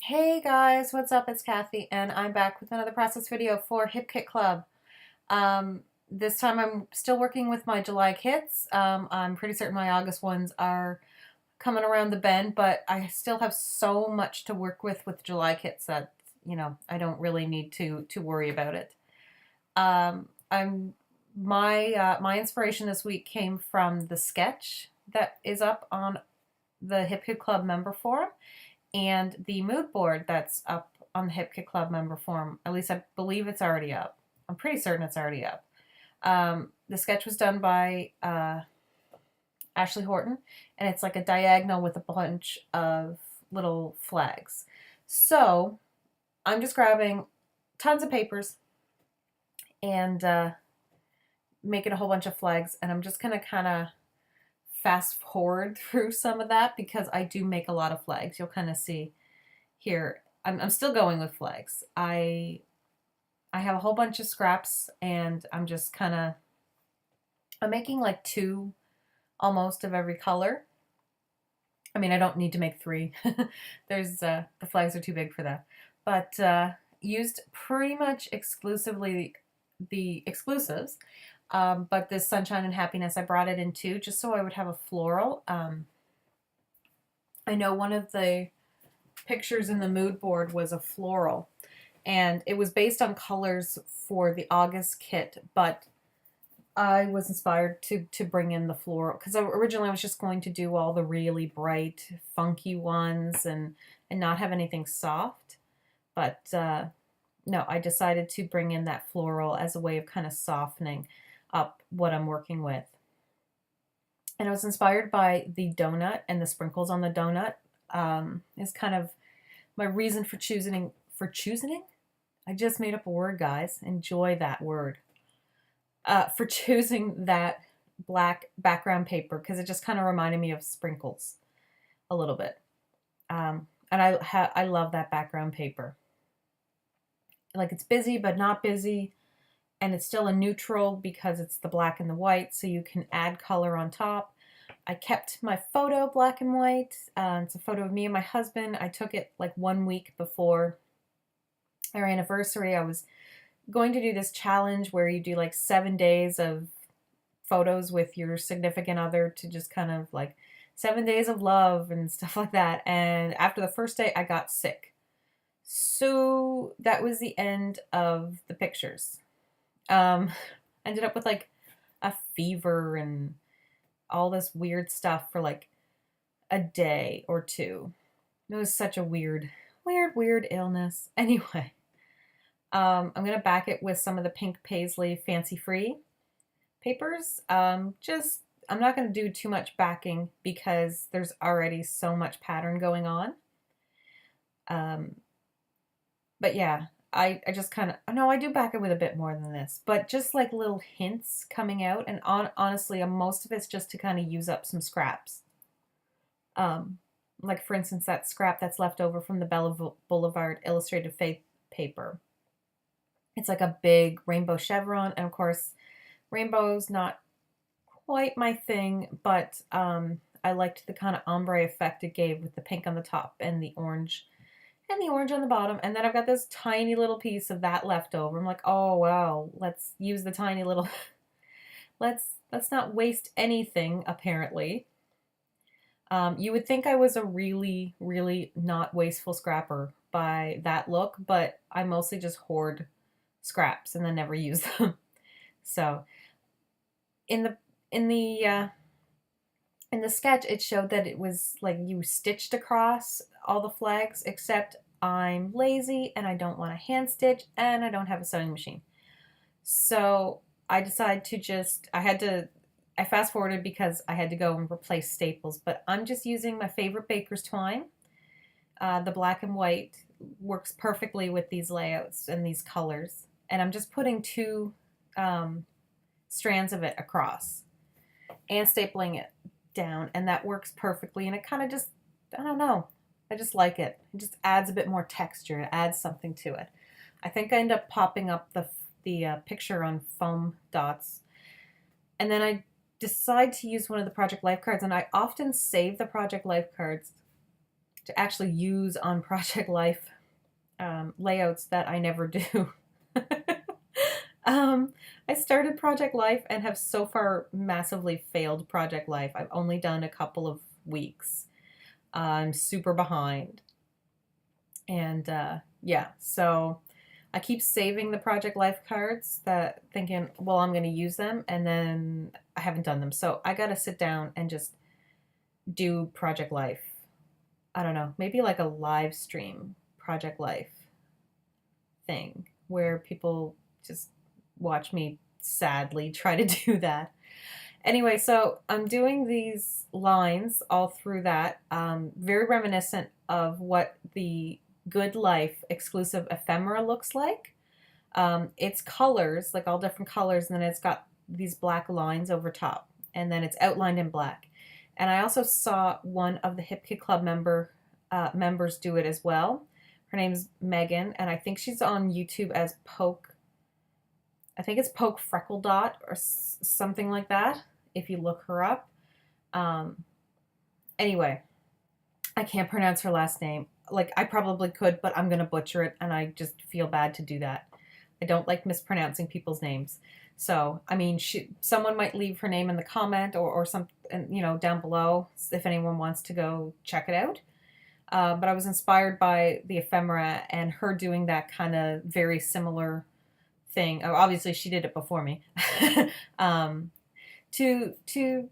Hey guys, what's up? It's Kathy, and I'm back with another process video for Hip Kit Club. This time I'm still working with my July kits. I'm pretty certain my August ones are coming around the bend, but I still have so much to work with July kits that I don't really need to worry about it. I'm my inspiration this week came from the sketch that is up on the Hip Kit Club member forum and the mood board that's up on the Hip Kit Club member forum. At least I believe it's already up. I'm pretty certain it's already up. The sketch was done by Ashley Horton, and it's like a diagonal with a bunch of little flags. So I'm just grabbing tons of papers and making a whole bunch of flags, and I'm just gonna kind of fast forward through some of that because I do make a lot of flags. You'll kind of see here. I'm still going with flags. I have a whole bunch of scraps, and I'm making like two almost of every color. I mean, I don't need to make three. There's the flags are too big for that. But used pretty much exclusively the exclusives. But this Sunshine and Happiness, I brought it in too, just so I would have a floral. I know one of the pictures in the mood board was a floral, and it was based on colors for the August kit, but I was inspired to bring in the floral because originally I was just going to do all the really bright, funky ones and not have anything soft. But no, I decided to bring in that floral as a way of kind of softening up what I'm working with. And I was inspired by the donut and the sprinkles on the donut. Is kind of my reason for choosing. I just made up a word, guys. Enjoy that word. For choosing that black background paper because it just kind of reminded me of sprinkles a little bit. And I love that background paper. Like it's busy but not busy, and it's still a neutral because it's the black and the white, so you can add color on top. I kept my photo black and white. It's a photo of me and my husband. I took it like 1 week before our anniversary. I was going to do this challenge where you do like 7 days of photos with your significant other to just kind of like 7 days of love and stuff like that. And after the first day, I got sick. So that was the end of the pictures. Ended up with like a fever and all this weird stuff for like a day or two. It was such a weird illness. Anyway, I'm going to back it with some of the pink paisley fancy free papers. I'm not going to do too much backing because there's already so much pattern going on. But yeah, I just kind of, no, I do back it with a bit more than this, but just like little hints coming out. And honestly, most of it's just to kind of use up some scraps. Like for instance, that scrap that's left over from the Bella Boulevard Illustrated Faith paper. It's like a big rainbow chevron, and of course, rainbow's not quite my thing, but I liked the kind of ombre effect it gave with the pink on the top and the orange on the bottom. And then I've got this tiny little piece of that left over. I'm like, oh wow, let's use the tiny little let's not waste anything, apparently. You would think I was a really, really not wasteful scrapper by that look, but I mostly just hoard scraps and then never use them. So in the in the uh, in the sketch, it showed that it was like you stitched across all the flags, except I'm lazy and I don't want to hand stitch and I don't have a sewing machine. So I decided I fast forwarded because I had to go and replace staples, but I'm just using my favorite baker's twine. The black and white works perfectly with these layouts and these colors. And I'm just putting two strands of it across and stapling it down, and that works perfectly. And it kind of just, I don't know, I just like it. It just adds a bit more texture. It adds something to it. I think I end up popping up the picture on foam dots, and then I decide to use one of the Project Life cards, and I often save the Project Life cards to actually use on Project Life layouts that I never do. I started Project Life and have so far massively failed Project Life. I've only done a couple of weeks. I'm super behind. And yeah, so I keep saving the Project Life cards that thinking, well, I'm going to use them, and then I haven't done them. So I got to sit down and just do Project Life. I don't know, maybe like a live stream Project Life thing where people just watch me sadly try to do that. Anyway, so I'm doing these lines all through that, very reminiscent of what the Good Life exclusive ephemera looks like. It's colors, like all different colors, and then it's got these black lines over top, and then it's outlined in black. And I also saw one of the Hip Kid Club members do it as well. Her name's Megan, and I think she's on YouTube as Poke. I think it's Poke Freckle Dot or something like that, if you look her up. Anyway, I can't pronounce her last name. Like, I probably could, but I'm going to butcher it, and I just feel bad to do that. I don't like mispronouncing people's names. So, I mean, someone might leave her name in the comment or some, down below if anyone wants to go check it out. But I was inspired by the ephemera and her doing that kind of very similar thing. Oh, obviously, she did it before me. To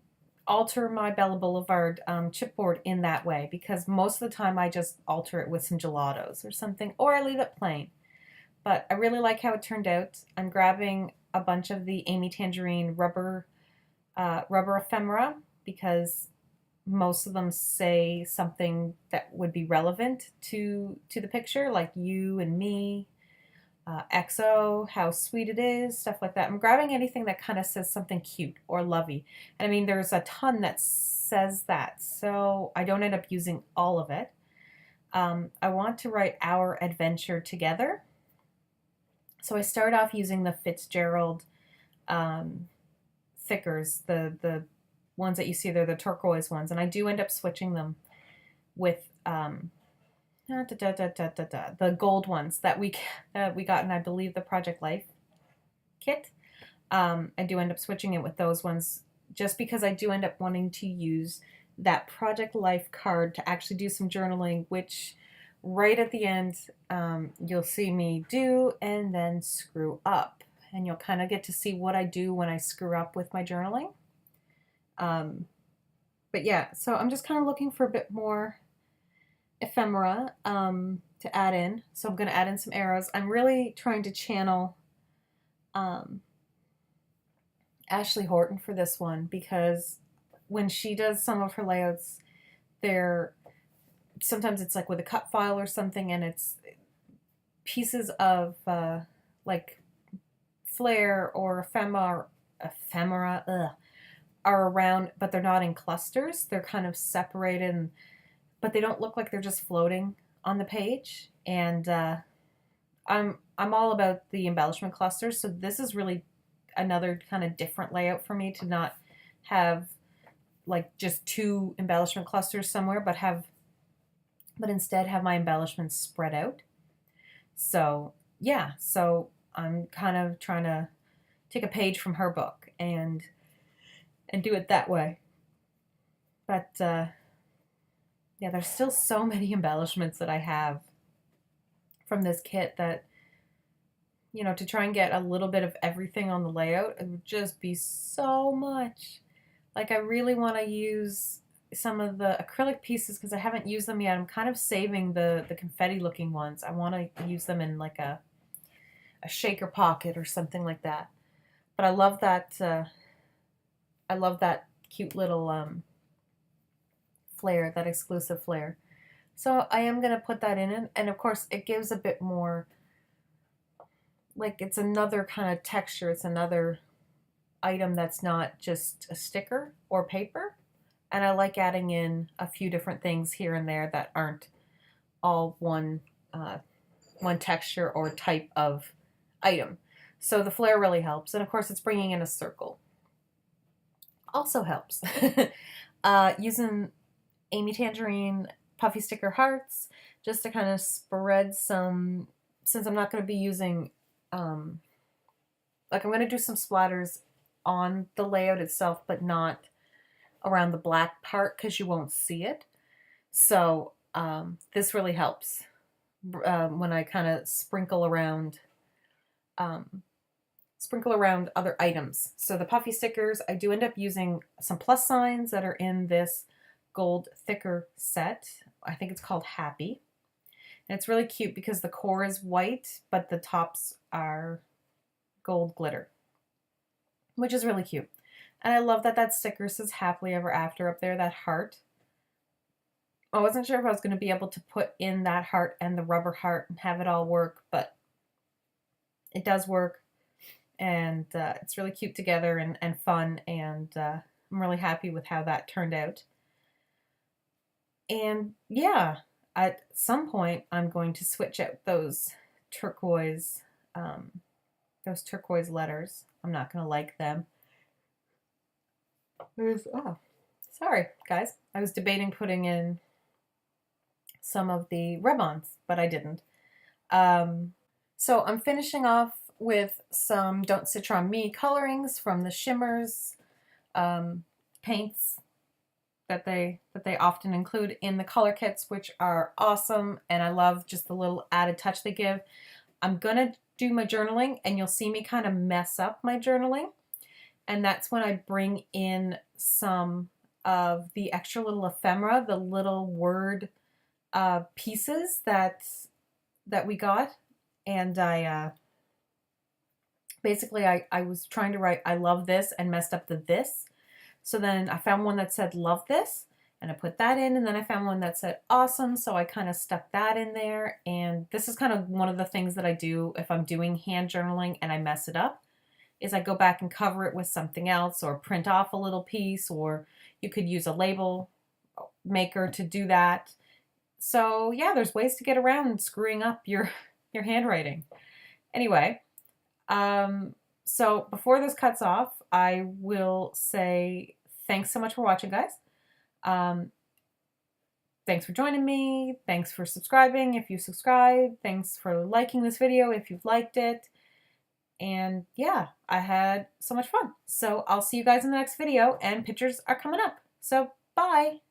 alter my Bella Boulevard chipboard in that way, because most of the time I just alter it with some gelatos or something, or I leave it plain. But I really like how it turned out. I'm grabbing a bunch of the Amy Tangerine rubber ephemera because most of them say something that would be relevant to the picture, like you and me, XO, how sweet it is, stuff like that. I'm grabbing anything that kind of says something cute or lovey. And I mean, there's a ton that says that, so I don't end up using all of it. I want to write our adventure together. So I start off using the Fitzgerald thickers, the ones that you see there, the turquoise ones, and I do end up switching them with the gold ones that we got in, I believe, the Project Life kit. I do end up switching it with those ones just because I do end up wanting to use that Project Life card to actually do some journaling, which right at the end you'll see me do and then screw up. And you'll kind of get to see what I do when I screw up with my journaling. But yeah, so I'm just kind of looking for a bit more ephemera to add in. So I'm going to add in some arrows. I'm really trying to channel Ashley Horton for this one, because when she does some of her layouts, sometimes it's like with a cut file or something, and it's pieces of like flare or ephemera are around, but they're not in clusters. They're kind of separated, but they don't look like they're just floating on the page. And I'm all about the embellishment clusters, so this is really another kind of different layout for me, to not have like just two embellishment clusters somewhere, but instead have my embellishments spread out. So yeah, so I'm kind of trying to take a page from her book and do it that way. But yeah, there's still so many embellishments that I have from this kit that, to try and get a little bit of everything on the layout, it would just be so much. Like, I really want to use some of the acrylic pieces because I haven't used them yet. I'm kind of saving the confetti looking ones. I want to use them in like a shaker pocket or something like that. But I love that cute little flare, that exclusive flare. So I am going to put that in, and of course it gives a bit more, like, it's another kind of texture. It's another item that's not just a sticker or paper. And I like adding in a few different things here and there that aren't all one texture or type of item. So the flare really helps. And of course it's bringing in a circle. Also helps. Using Amy Tangerine puffy sticker hearts just to kind of spread some, since I'm not going to be using, like I'm going to do some splatters on the layout itself, but not around the black part because you won't see it. So this really helps when I kind of sprinkle around other items. So the puffy stickers, I do end up using some plus signs that are in this gold thicker set. I think it's called Happy. And it's really cute because the core is white, but the tops are gold glitter, which is really cute. And I love that that sticker says happily ever after up there, that heart. I wasn't sure if I was going to be able to put in that heart and the rubber heart and have it all work, but it does work. And it's really cute together and fun, and I'm really happy with how that turned out. And yeah, at some point I'm going to switch out those turquoise letters. I'm not going to like them. Oh, sorry guys. I was debating putting in some of the rub-ons, but I didn't. So I'm finishing off with some Don't Stitch on Me colorings from the Shimmers paints that they often include in the color kits, which are awesome, and I love just the little added touch they give. I'm gonna do my journaling, and you'll see me kind of mess up my journaling, and that's when I bring in some of the extra little ephemera, the little word pieces that we got. And I basically I was trying to write I love this and messed up the this. So then I found one that said love this, and I put that in, and then I found one that said awesome, so I kind of stuck that in there. And this is kind of one of the things that I do if I'm doing hand journaling and I mess it up, is I go back and cover it with something else, or print off a little piece, or you could use a label maker to do that. So yeah, there's ways to get around screwing up your handwriting. Anyway, so before this cuts off, I will say thanks so much for watching, guys. Thanks for joining me. Thanks for subscribing if you subscribed. Thanks for liking this video if you've liked it. And yeah, I had so much fun. So I'll see you guys in the next video, and pictures are coming up. So bye.